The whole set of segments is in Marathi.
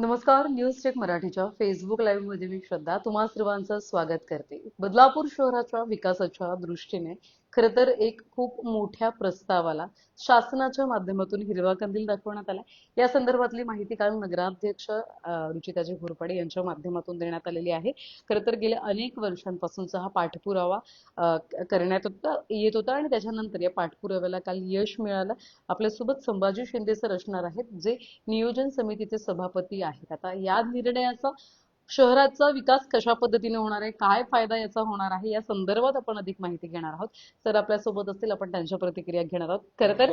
नमस्कार. न्यूज टेक मराठीच्या फेसबुक लाईव्ह मध्ये मी श्रद्धा तुम्हा सर्वांचं स्वागत करते. बदलापूर शहराच्या विकासाच्या दृष्टीने खर तर एक खूप मोठ्या प्रस्तावाला शासनाच्या माध्यमातून हिरवा कंदील दाखवण्यात आला. या संदर्भातली माहिती काल नगराध्यक्ष रुचिताजी घोरपडे यांच्या माध्यमातून देण्यात आलेली आहे. खर तर गेल्या अनेक वर्षांपासूनचा हा पाठपुरावा येत होता आणि त्याच्यानंतर या पाठपुराव्याला काल यश मिळालं. आपल्यासोबत संभाजी शिंदे सर असणार आहेत, जे नियोजन समितीचे सभापती आहेत. आता या निर्णयाचा शहराचा विकास कशा पद्धतीने होणार आहे, काय फायदा याचा होणार आहे, या संदर्भात आपण अधिक माहिती घेणार आहोत. तर आपल्यासोबत असतील, आपण त्यांच्या प्रतिक्रिया घेणार आहोत. खरं तर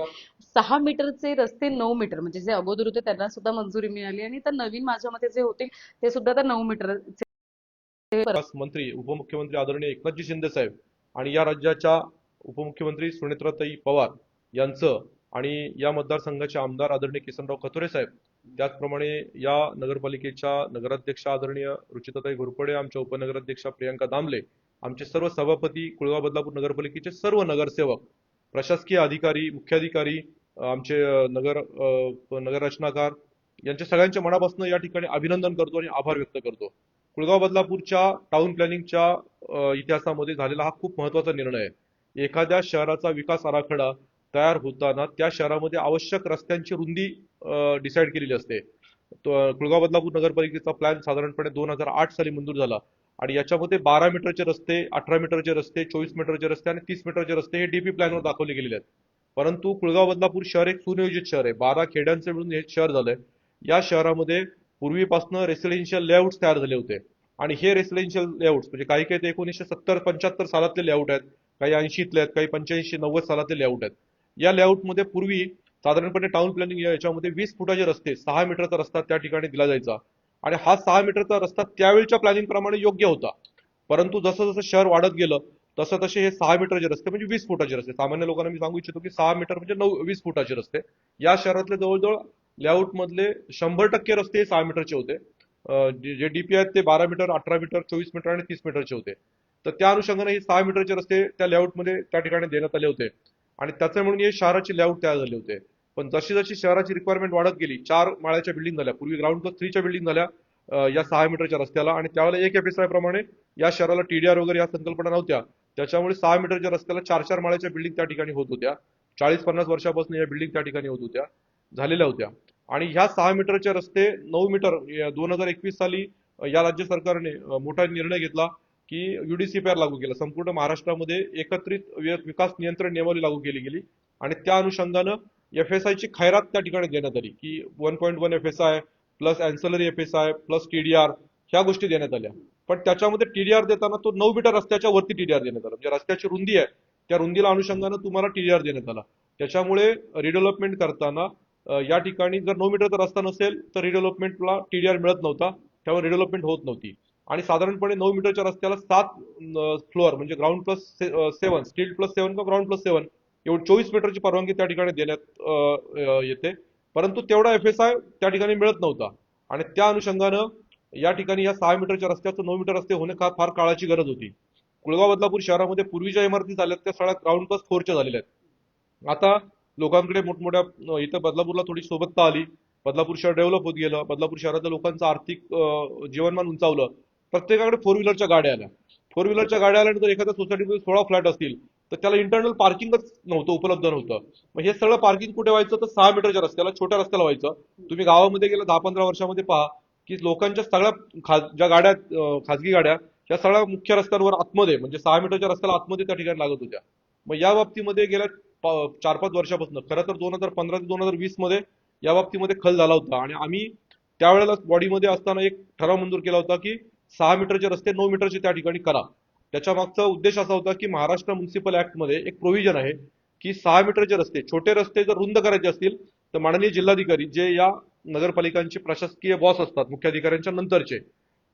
6 मीटरचे रस्ते 9 मीटर, म्हणजे जे अगोदर होते त्यांना सुद्धा मंजुरी मिळाली आणि तर नवीन माझ्या मते जे होते ते सुद्धा आता 9 मीटरचे. विकास मंत्री उपमुख्यमंत्री आदरणीय एकनाथजी शिंदे साहेब आणि या राज्याच्या उपमुख्यमंत्री सुनेत्राताई पवार यांचं आणि या मतदारसंघाचे आमदार आदरणीय किसनराव खतोरे साहेब, त्याचप्रमाणे या नगरपालिकेच्या नगराध्यक्ष आदरणीय रुचिताताई घोरपडे, आमच्या उपनगराध्यक्षा प्रियांका दामले, आमचे सर्व सभापती, कुळगाव बदलापूर नगरपालिकेचे सर्व नगरसेवक, प्रशासकीय अधिकारी, मुख्याधिकारी, आमचे नगर रचनाकार यांच्या सगळ्यांच्या मनापासून या ठिकाणी अभिनंदन करतो आणि आभार व्यक्त करतो. कुळगाव बदलापूरच्या टाउन प्लॅनिंगच्या इतिहासामध्ये झालेला हा खूप महत्वाचा निर्णय आहे. एखाद्या शहराचा विकास आराखडा तयार होताना त्या शहरामध्ये आवश्यक रस्त्यांची रुंदी डिसाईड केलेली असते. कुळगाव बदलापूर नगरपालिकेचा प्लॅन साधारणपणे 2008 साली मंजूर झाला आणि याच्यामध्ये 12 मीटरचे रस्ते, 18 मीटरचे रस्ते, 24 मीटरचे रस्ते आणि 30 मीटरचे रस्ते हे डीपी प्लॅनवर दाखवले गेलेले आहेत. परंतु कुळगाव बदलापूर शहर एक सुनियोजित शहर आहे. 12 खेड्यांचे मिळून हे शहर झालंय. या शहरामध्ये पूर्वीपासून रेसिडेन्शियल लेआउट्स तयार झाले होते आणि हे रेसिडेन्शियल लेआउट्स म्हणजे काही काही ते 1970-75 सालातले लेआउट आहेत, काही 80तले आहेत, काही 85-90 सालातले लेआउट आहेत. या लेआउटमध्ये पूर्वी साधारणपणे टाउन प्लॅनिंग याच्यामध्ये 20 फुटाचे रस्ते, 6 मीटरचा रस्ता त्या ठिकाणी दिला जायचा आणि हा 6 मीटरचा रस्ता त्यावेळच्या प्लॅनिंग प्रमाणे योग्य होता. परंतु जसं जसं शहर वाढत गेलं तसं तसे हे 6 मीटरचे रस्ते म्हणजे 20 फुटाचे रस्ते, सामान्य लोकांना मी सांगू इच्छितो की 6 मीटर म्हणजे 20 फुटाचे रस्ते, या शहरातले जवळजवळ लेआउट मधले 100% रस्ते 6 मीटरचे होते. जे डीपी आहेत ते 12 मीटर, 18 मीटर, 24 मीटर आणि 30 मीटरचे होते. तर त्या अनुषंगाने हे 6 मीटरचे रस्ते त्या लेआउटमध्ये त्या ठिकाणी देण्यात आले होते आणि त्याचे म्हणून हे शहराचे लेआउट तयार झाले होते. पण जशी जशी शहराची रिक्वायरमेंट वाढत गेली, 4 माळ्याच्या बिल्डिंग झाल्या, पूर्वी ग्राउंड प्लस 3च्या बिल्डिंग झाल्या या 6 मीटरच्या रस्त्याला, आणि त्यावेळेला 1 FSI प्रमाणे या शहराला TDR वगैरे या संकल्पना नव्हत्या. त्याच्यामुळे 6 मीटरच्या रस्त्याला 4-4 माळ्याच्या बिल्डिंग त्या ठिकाणी होत होत्या. 40-50 वर्षापासून या बिल्डिंग त्या ठिकाणी होत होत्या, झालेल्या होत्या. आणि ह्या 6 मीटरचे रस्ते 9 मीटर 2021 साली या राज्य सरकारने मोठा निर्णय घेतला की UDCPR लागू केला. संपूर्ण महाराष्ट्रामध्ये एकत्रित विकास नियंत्रण नियमावली लागू केली गेली आणि त्या अनुषंगानं FSI ची खैरात त्या ठिकाणी देण्यात आली की 1.1 FSI plus ancillary FSI plus TDR ह्या गोष्टी देण्यात आल्या. पण त्याच्यामध्ये TDR देताना तो 9 मीटर रस्त्याच्या वरती TDR देण्यात आला, म्हणजे रस्त्याची रुंदी आहे त्या रुंदीला अनुषंगानं तुम्हाला TDR देण्यात आला. त्याच्यामुळे रिडेव्हलपमेंट करताना या ठिकाणी जर 9 मीटरचा रस्ता नसेल तर रिडेव्हलपमेंटला TDR मिळत नव्हता, त्यावर रिडेव्हलपमेंट होत नव्हती. आणि साधारणपणे 9 मीटरच्या रस्त्याला 7 फ्लोअर म्हणजे ग्राउंड प्लस 7, स्टील प्लस 7 किंवा ग्राउंड प्लस 7 एवढी 24 मीटरची परवानगी त्या ठिकाणी देण्यात येते. परंतु तेवढा FSI त्या ठिकाणी मिळत नव्हता आणि त्या अनुषंगानं या ठिकाणी या 6 मीटरच्या रस्त्याचं 9 मीटर रस्ते होणे फार काळाची गरज होती. कुळगाव बदलापूर शहरामध्ये पूर्वीच्या इमारती झाल्यात त्या सगळ्या ग्राउंड प्लस 4च्या झालेल्या आहेत. आता लोकांकडे मोठमोठ्या इथं बदलापूरला थोडी सोबतता आली, बदलापूर शहर डेव्हलप होत गेलं, बदलापूर शहरातल्या लोकांचं आर्थिक जीवनमान उंचावलं, प्रत्येकाकडे 4 व्हीलरच्या गाड्या आल्या. 4 व्हीलरच्या गाड्या आल्यानंतर एखाद्या सोसायटीमध्ये 16 फ्लॅट असतील तर त्याला इंटरनल पार्किंगच नव्हतं, उपलब्ध नव्हतं. मग हे सगळं पार्किंग कुठे व्हायचं तर 6 मीटरच्या रस्त्याला, छोट्या रस्त्याला व्हायचं. तुम्ही गावामध्ये गेल्या 10-15 वर्षामध्ये पहा की लोकांच्या सगळ्या ज्या गाड्या खाजगी गाड्या या सगळ्या मुख्य रस्त्यांवर आतमध्ये म्हणजे 6 मीटरच्या रस्त्याला आतमध्ये त्या ठिकाणी लागत होत्या. मग या बाबतीमध्ये गेल्या 4-5 वर्षापासून, खरं तर 2015 ते 2020 मध्ये या बाबतीमध्ये खल झाला होता आणि आम्ही त्यावेळेला बॉडीमध्ये असताना एक ठराव मंजूर केला होता की 6 मीटरचे रस्ते 9 मीटरचे त्या ठिकाणी करा. त्याच्या मागचा उद्देश असा होता की महाराष्ट्र म्युनिसिपल ऍक्ट मध्ये एक प्रोव्हिजन आहे की 6 मीटरचे रस्ते, छोटे रस्ते जर रुंद करायचे असतील तर माननीय जिल्हाधिकारी जे या नगरपालिकांचे प्रशासकीय बॉस असतात मुख्याधिकाऱ्यांच्या नंतरचे,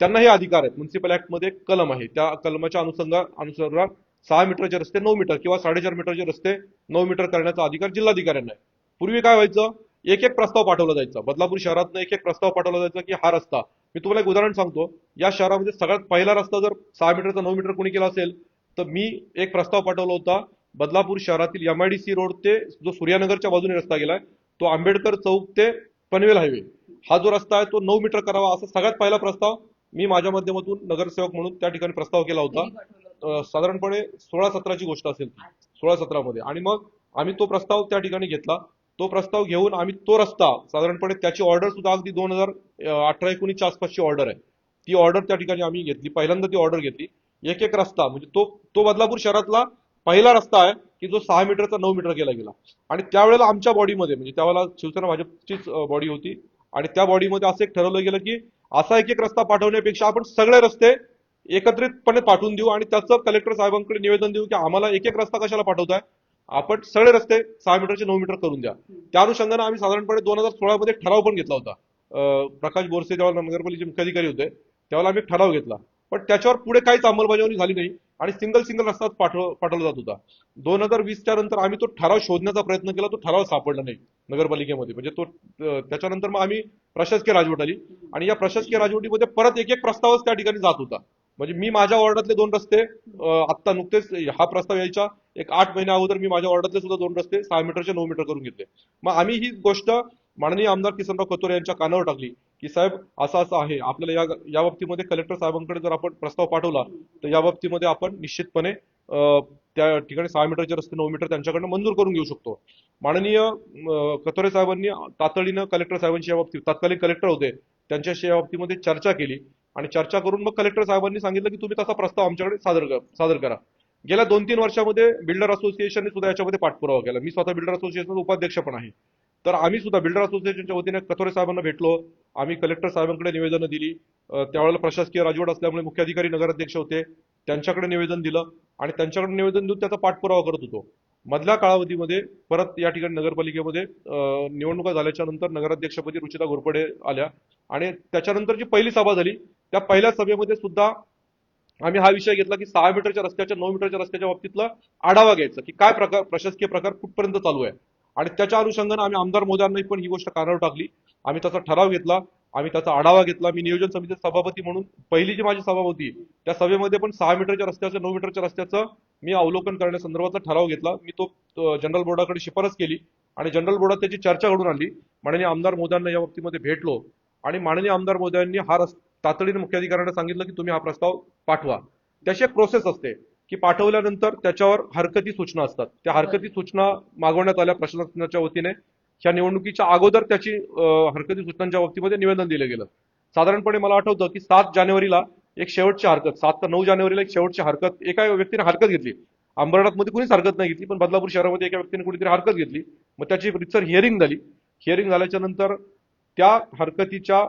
त्यांना हे अधिकार आहेत. म्युनिसिपल ऍक्ट मध्ये एक कलम आहे, त्या कलमाच्या अनुसार 6 मीटरचे रस्ते 9 मीटर किंवा 4.5 मीटरचे रस्ते 9 मीटर करण्याचा अधिकार जिल्हाधिकाऱ्यांना आहे. पूर्वी काय व्हायचं, एक एक प्रस्ताव पाठवला जायचा, बदलापूर शहरातनं एक एक प्रस्ताव पाठवला जायचा की हा रस्ता. मी तुम्हाला एक उदाहरण सांगतो, या शहरामध्ये सगळ्यात पहिला रस्ता जर 6 मीटरचा 9 मीटर कोणी केला असेल तर मी एक प्रस्ताव पाठवला होता. बदलापूर शहरातील MIDC रोड ते जो सूर्यानगरच्या बाजूने रस्ता गेलाय तो आंबेडकर चौक ते पनवेल हायवे हा जो रस्ता आहे तो 9 मीटर करावा, असा सगळ्यात पहिला प्रस्ताव मी माझ्या माध्यमातून नगरसेवक म्हणून त्या ठिकाणी प्रस्ताव केला होता. साधारणपणे 16-17ची गोष्ट असेल ती, 16-17 मध्ये. आणि मग आम्ही तो प्रस्ताव त्या ठिकाणी घेतला. तो प्रस्ताव घेऊन आम्ही तो रस्ता साधारणपणे त्याची ऑर्डर सुद्धा अगदी 2018-19च्या आसपासची ऑर्डर आहे. ती ऑर्डर त्या ठिकाणी आम्ही घेतली, पहिल्यांदा ती ऑर्डर घेतली. एक एक रस्ता म्हणजे तो बदलापूर शहरातला पहिला रस्ता आहे की जो 6 मीटरचा 9 मीटर केला गेला. आणि त्यावेळेला आमच्या बॉडीमध्ये म्हणजे त्यावेळेला शिवसेना भाजपचीच बॉडी होती आणि त्या बॉडीमध्ये असं एक ठरवलं गेलं की असा एक एक रस्ता पाठवण्यापेक्षा आपण सगळे रस्ते एकत्रितपणे पाठवून देऊ आणि त्याचं कलेक्टर साहेबांकडे निवेदन देऊ की आम्हाला एक एक रस्ता कशाला पाठवताय, आपण सगळे रस्ते 6 मीटरचे 9 मीटर करून द्या. त्या अनुषंगाने आम्ही साधारणपणे 2016 मध्ये ठराव पण घेतला होता. प्रकाश बोरसे जेव्हा नगरपालिकेचे मुख्य अधिकारी होते त्यावेळेला आम्ही ठराव घेतला, पण त्याच्यावर पुढे काहीच अंमलबजावणी झाली नाही आणि सिंगल रस्ता पाठवला जात होता. 2020च्या नंतर आम्ही तो ठराव शोधण्याचा प्रयत्न केला, तो ठराव सापडला नाही नगरपालिकेमध्ये. म्हणजे तो त्याच्यानंतर मग आम्ही प्रशासकीय राजवट आली आणि या प्रशासकीय राजवटीमध्ये परत एक एक प्रस्तावच त्या ठिकाणी जात होता. म्हणजे मी माझ्या वॉर्डातले 2 रस्ते आता नुकतेच हा प्रस्ताव यायच्या एक 8 महिन्या अगोदर मी माझ्या वॉर्डातले सुद्धा 2 रस्ते 6 मीटरचे 9 मीटर करून घेतले. मग आम्ही ही गोष्ट माननीय आमदार किसनराव कथोरे यांच्या कानावर टाकली की साहेब असं असं आहे, आपल्याला या बाबतीमध्ये कलेक्टर साहेबांकडे जर आपण प्रस्ताव पाठवला तर या बाबतीमध्ये आपण निश्चितपणे त्या ठिकाणी 6 मीटरचे रस्ते 9 मीटर त्यांच्याकडनं मंजूर करून घेऊ शकतो. माननीय कथोरे साहेबांनी तातडीनं कलेक्टर साहेबांशी या बाबतीत, तत्कालीन कलेक्टर होते त्यांच्याशी या बाबतीमध्ये चर्चा केली आणि चर्चा करून मग कलेक्टर साहेबांनी सांगितलं की तुम्ही तसा प्रस्ताव आमच्याकडे सादर करा. गेल्या 2-3 वर्षामध्ये बिल्डर असोसिएशनने सुद्धा याच्यामध्ये पाठपुरावा केला. मी स्वतः बिल्डर असोसिएशनचा उपाध्यक्ष पण आहे. तर आम्ही सुद्धा बिल्डर असोसिएशनच्या वतीने कथोरे साहेबांना भेटलो, आम्ही कलेक्टर साहेबांकडे निवेदनं दिली. त्यावेळेला प्रशासकीय राजवट असल्यामुळे मुख्य अधिकारी नगराध्यक्ष होते, त्यांच्याकडे निवेदन दिलं आणि त्यांच्याकडे निवेदन देऊन त्याचा पाठपुरावा करत होतो. मधल्या कालावधीमध्ये परत या ठिकाणी नगरपालिकेमध्ये निवडणुका झाल्याच्या नंतर नगराध्यक्षपदी रुचिता घोरपडे आल्या आणि त्याच्यानंतर जी पहिली सभा झाली त्या पहिल्या सभेमध्ये सुद्धा आम्ही हा विषय घेतला की 6 मीटरच्या रस्त्याच्या 9 मीटरच्या रस्त्याच्या बाबतीतला आढावा घ्यायचा की काय प्रकार प्रशासकीय प्रकार कुठपर्यंत चालू आहे. आणि त्याच्या अनुषंगाने आम्ही आमदार मोदयांना पण ही गोष्ट कानावर टाकली. आम्ही त्याचा ठराव घेतला, आम्ही त्याचा आढावा घेतला. मी नियोजन समितीचे सभापती म्हणून पहिली जी माझी सभा होती त्या सभेमध्ये पण 6 मीटरच्या रस्त्याचं 9 मीटरच्या रस्त्याचं मी अवलोकन करण्यासंदर्भातला ठराव घेतला. मी तो जनरल बोर्डाकडे शिफारस केली आणि जनरल बोर्डात त्याची चर्चा घडून आणली. माननीय आमदार मोदयांना या बाबतीमध्ये भेटलो आणि माननीय आमदार मोदयांनी तातडीने मुख्याधिकाऱ्यांना सांगितलं की तुम्ही हा प्रस्ताव पाठवा. त्याची एक प्रोसेस असते की पाठवल्यानंतर त्याच्यावर हरकती सूचना असतात. त्या हरकती सूचना मागवण्यात आल्या प्रशासनाच्या वतीने. ह्या निवडणुकीच्या अगोदर त्याची हरकती सूचनांच्या बाबतीमध्ये निवेदन दिलं गेलं. साधारणपणे मला आठवतं की 7 जानेवारीला एक शेवटची हरकत, 7 ते 9 जानेवारीला एक शेवटची हरकत एका व्यक्तीने हरकत घेतली. अंबरनाथमध्ये कुणीच हरकत नाही घेतली, पण बदलापूर शहरामध्ये एका व्यक्तीने कुणीतरी हरकत घेतली. मग त्याची रितसर हिअरिंग झाली. हिअरिंग झाल्याच्या नंतर त्या हरकतीच्या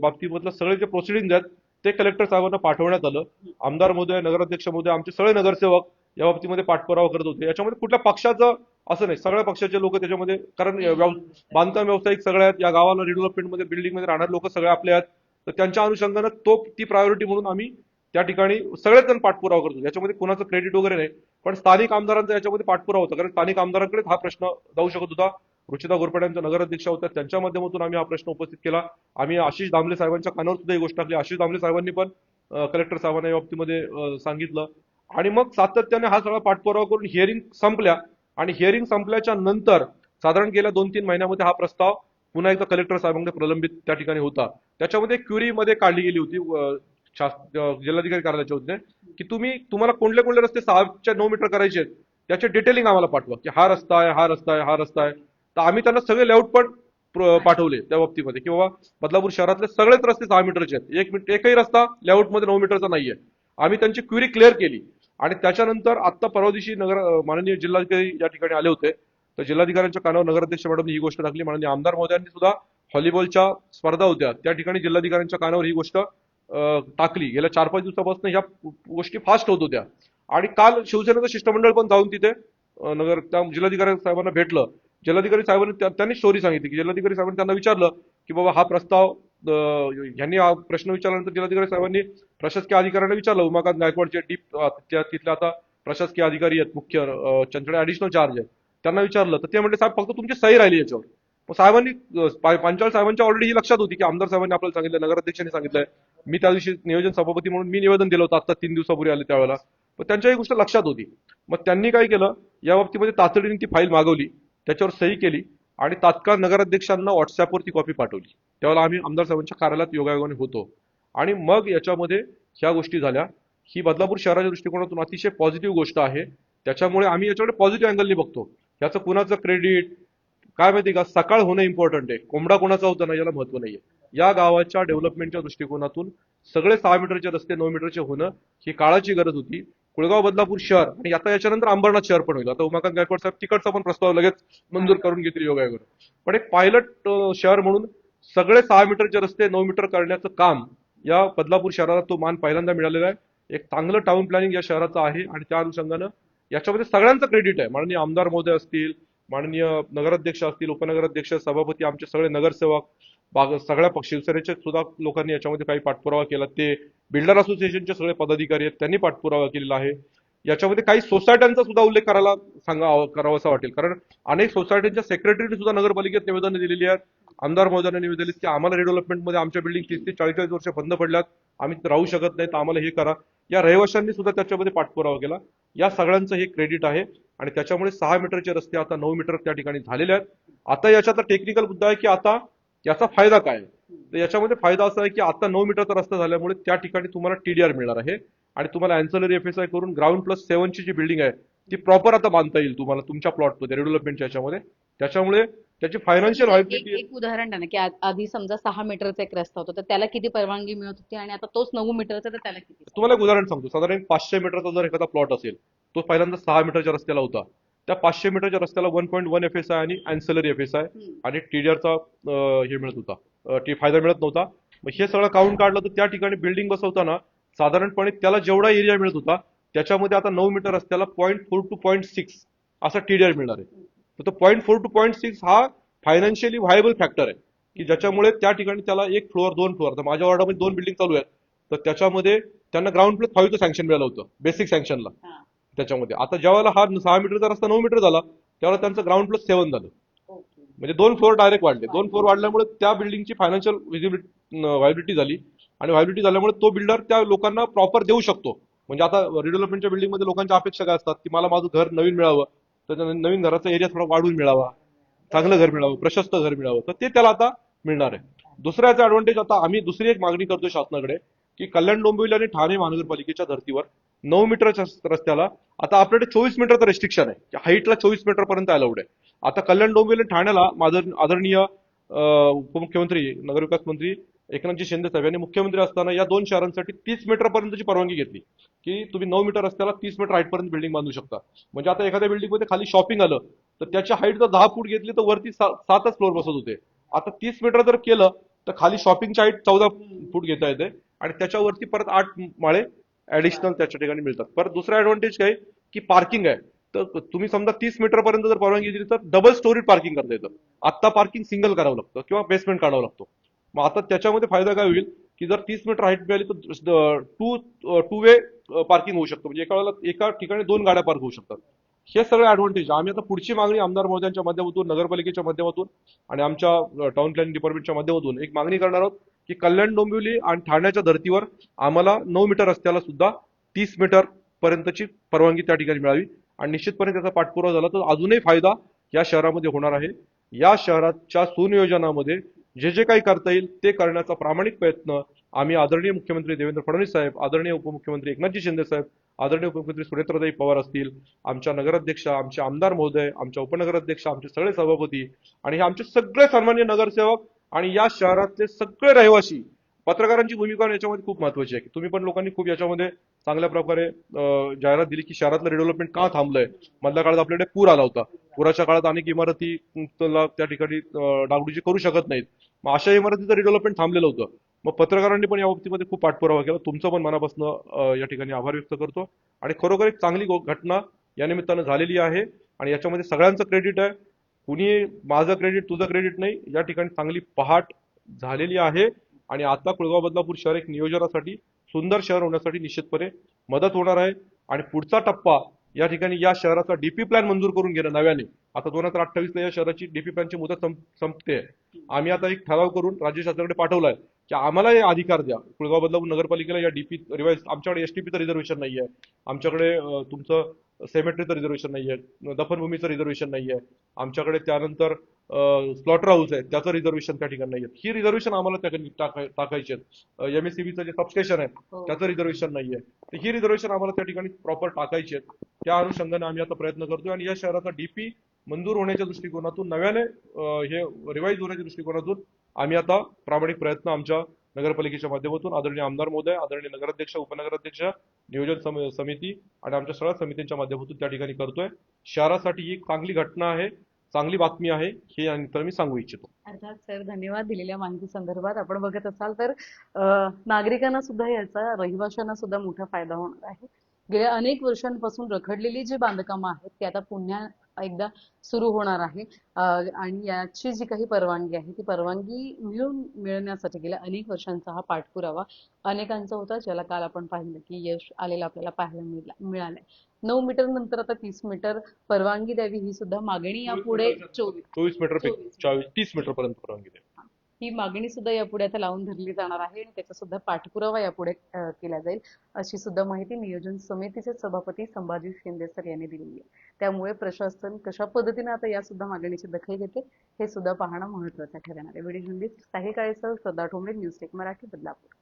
बाबतीमधलं सगळे जे प्रोसिडिंग आहेत ते कलेक्टर साहेबांना पाठवण्यात आलं. आमदार महोदय, नगराध्यक्ष महोदय, आमचे सगळे नगरसेवक या बाबतीमध्ये पाठपुरावा करत होते. याच्यामध्ये कुठल्या पक्षाचं असं नाही, सगळ्या पक्षाचे लोक त्याच्यामध्ये, कारण बांधकाम व्यावसायिक सगळे आहेत या गावाला, रिडेव्हलपमेंटमध्ये बिल्डिंगमध्ये राहणारे लोक सगळे आपले आहेत. तर त्यांच्या अनुषंगानं ती प्रायोरिटी म्हणून आम्ही त्या ठिकाणी सगळेच जण पाठपुरावा करतो. याच्यामध्ये कोणाचं क्रेडिट वगैरे नाही, पण स्थानिक आमदारांचा याच्यामध्ये पाठपुरावा होता, कारण स्थानिक आमदारांकडे हा प्रश्न जाऊ शकत होता. रुचिता घोरपड्यांच्या नगराध्यक्षा होत्या, त्यांच्या माध्यमातून आम्ही हा प्रश्न उपस्थित केला. आम्ही आशिष दामले साहेबांच्या कानावर सुद्धा ही गोष्ट टाकली. आशिष दामले साहेबांनी पण कलेक्टर साहेबांना या बाबतीमध्ये सांगितलं आणि मग सातत्याने हा सगळा पाठपुरावा करून हिअरिंग संपल्या. आणि हिअरिंग संपल्याच्या नंतर साधारण गेल्या 2-3 महिन्यामध्ये हा प्रस्ताव पुन्हा एकदा कलेक्टर साहेबांकडे प्रलंबित त्या ठिकाणी होता. त्याच्यामध्ये क्युरी मध्ये काढली गेली होती जिल्हाधिकारी कार्यालयाच्या वतीने की तुम्हाला कोणते रस्ते 6 ते 9 मीटर करायचे आहेत त्याचे डिटेलिंग आम्हाला पाठवा, की हा रस्ता आहे, हा रस्ता आहे, हा रस्ता आहे. तर आम्ही त्यांना सगळे लेआउट पण पाठवले त्या बाबतीमध्ये की बाबा बदलापूर शहरातले सगळेच रस्ते 6 मीटरचे आहेत, एकही रस्ता लेआउट मध्ये 9 मीटरचा नाहीये. आम्ही त्यांची क्युरी क्लिअर केली आणि त्याच्यानंतर आता परवा दिवशी माननीय जिल्हाधिकारी या ठिकाणी आले होते. तर जिल्हाधिकाऱ्यांच्या कानावर नगराध्यक्ष मॅडमनी ही गोष्ट टाकली. माननीय आमदार महोदयांनी सुद्धा व्हॉलीबॉलच्या स्पर्धा होत्या त्या ठिकाणी जिल्हाधिकाऱ्यांच्या कानावर ही गोष्ट टाकली. गेल्या 4-5 दिवसापासून ह्या गोष्टी फास्ट होत होत्या आणि काल शिवसेनेचं शिष्टमंडळ पण जाऊन तिथे त्या जिल्हाधिकारी साहेबांना भेटलं. जिल्हाधिकारी साहेबांनी त्यांनी स्टोरी सांगितली की जिल्हाधिकारी साहेबांनी त्यांना विचारलं की बाबा हा प्रस्ताव, यांनी हा प्रश्न विचारल्यानंतर जिल्हाधिकारी साहेबांनी प्रशासकीय अधिकाऱ्यांना विचारलं. उमाकांत गायकवाडचे तिथले आता प्रशासकीय अधिकारी आहेत मुख्य, त्यांच्याकडे ऍडिशनल चार्ज आहे, त्यांना विचारलं तर ते म्हणले साहेब फक्त तुमची सही राहिली याच्यावर. मग साहेबांनी पांचाळ साहेबांच्या ऑलरेडी ही लक्षात होती की आमदार साहेबांनी आपल्याला सांगितलं, नगराध्यक्षांनी सांगितलंय. मी त्या दिवशी नियोजन सभापती म्हणून मी निवेदन दिलं होतं आता 3 दिवसापूर्वी आले त्यावेळेला. मग त्यांच्या ही गोष्ट लक्षात होती. मग त्यांनी काय केलं, या बाबतीमध्ये तातडीने ती फाईल मागवली, त्याच्यावर सही केली आणि तात्काळ नगराध्यक्षांना व्हॉट्सअपवरती कॉपी पाठवली. त्यावेळेला आम्ही आमदार साहेबांच्या कार्यालयात योगायोगाने होतो आणि मग याच्यामध्ये ह्या गोष्टी झाल्या. ही बदलापूर शहराच्या दृष्टिकोनातून अतिशय पॉझिटिव्ह गोष्ट आहे. त्याच्यामुळे आम्ही याच्याकडे पॉझिटिव्ह अँगलनी बघतो. याचं कुणाचं क्रेडिट काय माहिती का, सकाळ होणं इम्पॉर्टंट आहे, कोंबडा कोणाचा होता ना याला महत्व नाहीये. या गावाच्या डेव्हलपमेंटच्या दृष्टिकोनातून सगळे 6 मीटरचे रस्ते 9 मीटरचे होणं ही काळाची गरज होती. कुळगाव बदलापूर शहर आणि आता याच्यानंतर अंबरनाथ शहर पण होईल. आता उमाकांत गायकवाड साहेब तिकडचा पण प्रस्ताव लगेच मंजूर करून घेतील योगायोगाने. पण एक पायलट शहर म्हणून सगळे 6 मीटरचे रस्ते 9 मीटर करण्याचं काम या बदलापूर शहराला तो मान पहिल्यांदा मिळालेला आहे. एक चांगलं टाउन प्लॅनिंग या शहराचं आहे आणि त्या अनुषंगानं याच्यामध्ये सगळ्यांचं क्रेडिट आहे. माननीय आमदार महोदय असतील, माननीय नगराध्यक्ष असतील, उपनगराध्यक्ष, सभापती, आमचे सगळे नगरसेवक, सगळ्या शिवसेनेचे सुद्धा लोकांनी याच्यामध्ये काही पाठपुरावा केला. ते बिल्डर असोसिएशनचे सगळे पदाधिकारी आहेत, त्यांनी पाठपुरावा केलेला आहे. याच्यामध्ये काही सोसायट्यांचा सुद्धा उल्लेख करावासा वाटेल, कारण अनेक सोसायटीच्या सेक्रेटरीने सुद्धा नगरपालिकेत निवेदनं दिलेली आहेत. आमदार महोदयांनी निवेदन दिली की आम्हाला रिडेव्हलपमेंटमध्ये आमच्या बिल्डिंग 30 ते 40 वर्ष बंद पडल्यात, आम्ही राहू शकत नाही, तर आम्हाला हे करा. या रहिवाशांनी सुद्धा त्याच्यामध्ये पाठपुरावा केला. या सगळ्यांचं हे क्रेडिट आहे आणि त्याच्यामुळे 6 मीटरचे रस्ते आता 9 मीटर त्या ठिकाणी झालेले आहेत. आता याच्यातला टेक्निकल मुद्दा आहे की आता याचा फायदा काय, तर याच्यामध्ये फायदा असा आहे की आता 9 मीटरचा रस्ता झाल्यामुळे त्या ठिकाणी तुम्हाला टीडीआर मिळणार आहे आणि तुम्हाला अँसलरी एफएसआय करून ग्राउंड प्लस 7 ची जी बिल्डिंग आहे ती प्रॉपर आता बांधता येईल तुम्हाला तुमच्या प्लॉटमध्ये रिडेव्हलपमेंटच्या याच्यामध्ये. त्याच्यामुळे त्याची फायनान्शियल एक व्हायबिलिटी एक उदाहरण द्या ना, की आधी समजा 6 मीटरचा एक रस्ता होता तर त्याला किती परवानगी मिळत होती आणि आता तोच 9 मीटरचा तर त्याला किती? तुम्हाला एक उदाहरण सांगतो. साधारण 500 मीटरचा जर एखादा प्लॉट असेल, तो पहिल्यांदा 6 मीटरच्या रस्त्याला होता. त्या 500 मीटरच्या रस्त्याला 1.1 एफएसआय आणि अँसलरी एफएसआय आणि टीडीआरचा हे मिळत होता, फायदा मिळत नव्हता. मग हे सगळं काढून काढलं तर त्या ठिकाणी बिल्डिंग बसवताना साधारणपणे त्याला जेवढा एरिया मिळत होता त्याच्यामध्ये आता 9 मीटर रस्त्याला 0.4 to 0.6 असा टीडीआर मिळणार आहे. तर तो 0.4 to 0.6 हा फायनान्शियली व्हायबल फॅक्टर आहे की ज्याच्यामुळे त्या ठिकाणी त्याला 1 फ्लोअर 2 फ्लोअर, तर माझ्या वॉर्डामध्ये 2 बिल्डिंग चालू आहेत, तर त्याच्यामध्ये त्यांना ग्राउंड प्लस 5चं सँक्शन मिळालं होतं बेसिक सँक्शनला. त्याच्यामध्ये आता ज्यावेळेला हा 6 मीटरचा रस्ता 9 मीटर झाला त्यावेळेला त्यांचं ग्राउंड प्लस 7 झालं, म्हणजे 2 फ्लोअर डायरेक्ट वाढले. 2 फ्लोअर वाढल्यामुळे त्या बिल्डिंगची फायनान्शियल व्हायबिलिटी झाली आणि व्हायबिलिटी झाल्यामुळे तो बिल्डर त्या लोकांना प्रॉपर देऊ शकतो. म्हणजे आता रिडेव्हलपमेंटच्या बिल्डिंगमध्ये लोकांच्या अपेक्षा काय असतात की मला माझं घर नवीन मिळावं, तर नवीन घराचा एरिया थोडा वाढून मिळावा, चांगलं घर मिळावं, प्रशस्त घर मिळावं, तर ते त्याला आता मिळणार आहे. दुसरा याचा ऍडव्हान्टेज, आता आम्ही दुसरी एक मागणी करतो शासनाकडे की कल्याण डोंबिवली आणि ठाणे महानगरपालिकेच्या धर्तीवर 9 मीटरच्या रस्त्याला आता आपल्याकडे 24 मीटरचं रेस्ट्रिक्शन आहे, हाईटला 24 मीटर पर्यंत अलाउड आहे. आता कल्याण डोंबिवली आणि ठाण्याला आदरणीय उपमुख्यमंत्री नगरविकास मंत्री एकनाथजी शिंदे साहेब यांनी मुख्यमंत्री असताना या 2 शहरांसाठी 30 मीटर पर्यंतची परवानगी घेतली की तुम्ही 9 मीटर रस्त्याला 30 मीटर हाईट पर्यंत बिल्डिंग बांधू शकता. म्हणजे आता एखाद्या बिल्डिंग मध्ये खाली शॉपिंग आलं तर त्याची हाईट जर 10 फूट घेतली तर वरती 7च फ्लोअर बसत होते. आता 30 मीटर जर केलं तर खाली शॉपिंगची हाईट 14 फूट घेता येते आणि त्याच्यावरती परत 8 माळे ऍडिशनल त्याच्या ठिकाणी मिळतात. परत दुसरा ऍडव्हान्टेज काय की पार्किंग आहे, तर तुम्ही समजा 30 मीटर पर्यंत जर परवानगी दिली तर डबल स्टोरी पार्किंग करता येतं. आता पार्किंग सिंगल करावं लागतं किंवा बेसमेंट काढावं लागतो. मग आता त्याच्यामध्ये फायदा काय होईल की जर 30 मीटर हाईट मिळाली तर टू वे पार्किंग होऊ शकतं, म्हणजे एका वेळेला एका ठिकाणी 2 गाड्या पार्क होऊ शकतात. हे सगळे ऍडव्हान्टेज आम्ही आता पुढची मागणी आमदार महोदयांच्या माध्यमातून, नगरपालिकेच्या माध्यमातून आणि आमच्या टाउन प्लॅनिंग डिपार्टमेंटच्या माध्यमातून एक मागणी करणार आहोत की कल्याण डोंबिवली आणि ठाण्याच्या धर्तीवर आम्हाला 9 मीटर रस्त्याला सुद्धा 30 मीटर पर्यंतची परवानगी त्या ठिकाणी मिळावी आणि निश्चितपणे त्याचा पाठपुरावा झाला तर अजूनही फायदा या शहरामध्ये होणार आहे. या शहराच्या सुनियोजनामध्ये जे जे काही करता येईल ते करण्याचा प्रामाणिक प्रयत्न आम्ही आदरणीय मुख्यमंत्री देवेंद्र फडणवीस साहेब, आदरणीय उपमुख्यमंत्री एकनाथजी शिंदे साहेब, आदरणीय उपमुख्यमंत्री सुनेत्राताई पवार असतील, आमच्या नगराध्यक्ष, आमचे आमदार महोदय, आमच्या उपनगराध्यक्ष, आमचे सगळे सभापती आणि हे आमचे सगळे सन्माननीय नगरसेवक आणि या शहरातले सगळे रहिवासी, पत्रकारांची भूमिका याच्यामध्ये खूप महत्वाची आहे की तुम्ही पण लोकांनी खूप याच्यामध्ये चांगल्या प्रकारे जाहिरात दिली की शहरातलं डेव्हलपमेंट का थांबलंय. मधल्या काळात आपल्याकडे पूर आला होता, पुराच्या काळात अनेक इमारती त्या ठिकाणी डागडुजी करू शकत नाहीत, मग अशा इमारतीचं रिडेव्हलपमेंट थांबलेलं होतं. मग पत्रकारांनी पण या बाबतीमध्ये खूप पाठपुरावा केला. तुमचं पण मनापासून या ठिकाणी आभार व्यक्त करतो आणि खरोखर एक चांगली घटना या निमित्तानं झालेली आहे आणि याच्यामध्ये सगळ्यांचं क्रेडिट आहे. कुणी माझं क्रेडिट तुझं क्रेडिट नाही, या ठिकाणी चांगली पहाट झालेली आहे आणि आता कुळगाव बदलापूर शहर एक नियोजनासाठी सुंदर शहर होण्यासाठी निश्चितपणे मदत होणार आहे. आणि पुढचा टप्पा या ठिकाणी या शहराचा डीपी प्लॅन मंजूर करून घेणं नव्याने. आता 2028 ला या शहराची डीपी प्लॅनची मुदत संपते. आम्ही आता एक ठराव करून राज्य शासनाकडे पाठवलाय की आम्हाला हे अधिकार द्या. कुळगाव बदलापूर नगरपालिकेला या डीपी रिवाईज, आमच्याकडे एसटीपीचं रिझर्वेशन नाहीये, आमच्याकडे तुमचं सेमेट्रीचं रिझर्वेशन नाहीये, दफनभूमीचं रिझर्वेशन नाहीये, आमच्याकडे त्यानंतर स्लॉटर हाऊस आहे त्याचं रिझर्वेशन त्या ठिकाणी नाहीये. ही रिझर्वेशन आम्हाला त्या ठिकाणी टाकायची आहेत. एमएससीबीचं जे सबस्टेशन आहे हो. त्याचं रिझर्वेशन नाहीये. तर ही रिझर्वेशन आम्हाला त्या ठिकाणी प्रॉपर टाकायची आहेत. त्या अनुषंगाने आम्ही आता प्रयत्न करतोय आणि या शहराचा डीपी मंजूर होण्याच्या दृष्टिकोनातून, नव्याने हे रिवाईज होण्याच्या दृष्टिकोनातून आम्ही आता प्रामाणिक प्रयत्न आमच्या नगरपालिकेच्या माध्यमातून आदरणीय आमदार महोदय, आदरणीय नगराध्यक्ष, उपनगराध्यक्ष, नियोजन समिती आणि आमच्या सगळ्या समितींच्या माध्यमातून त्या ठिकाणी करतोय. शहरासाठी ही एक चांगली घटना आहे, चांगली बातमी आहे, हे तर मी सांगू इच्छितो. अर्थात सर, धन्यवाद दिलेल्या माहिती संदर्भात. आपण बघत असाल तर नागरिकांना सुद्धा याचा, रहिवाशांना सुद्धा मोठा फायदा होणार आहे. गेल्या अनेक वर्षांपासून रखडलेली जी बांधकामं आहेत ती आता पुन्हा एकदा सुरू होणार आहे. आणि याची जी काही परवानगी आहे ती परवानगी मिळण्यासाठी गेल्या अनेक वर्षांचा हा पाठपुरावा अनेकांचा होता, ज्याला काल आपण पाहिलं की यश आलेलं आपल्याला पाहायला मिळालंय. 9 मीटर नंतर आता 30 मीटर परवानगी द्यावी, ही सुद्धा मागणी यापुढे 24 मीटर 30 मीटर पर्यंत परवानगी द्या. ही मागणी सुद्धा यापुढे आता लावून धरली जाणार आहे आणि त्याचा सुद्धा पाठपुरावा यापुढे केला जाईल, अशी सुद्धा माहिती नियोजन समितीचे सभापती संभाजी शिंदे सर यांनी दिलेली आहे. त्यामुळे प्रशासन कशा पद्धतीने आता या सुद्धा मागणीची दखल घेते हे सुद्धा पाहणं महत्त्वाचं ठरणार आहे. व्हिडिओ जर्नलिस्ट साहिल काळेसह श्रद्धा ठोंबरे, न्यूज टेक मराठी, बदलापूर.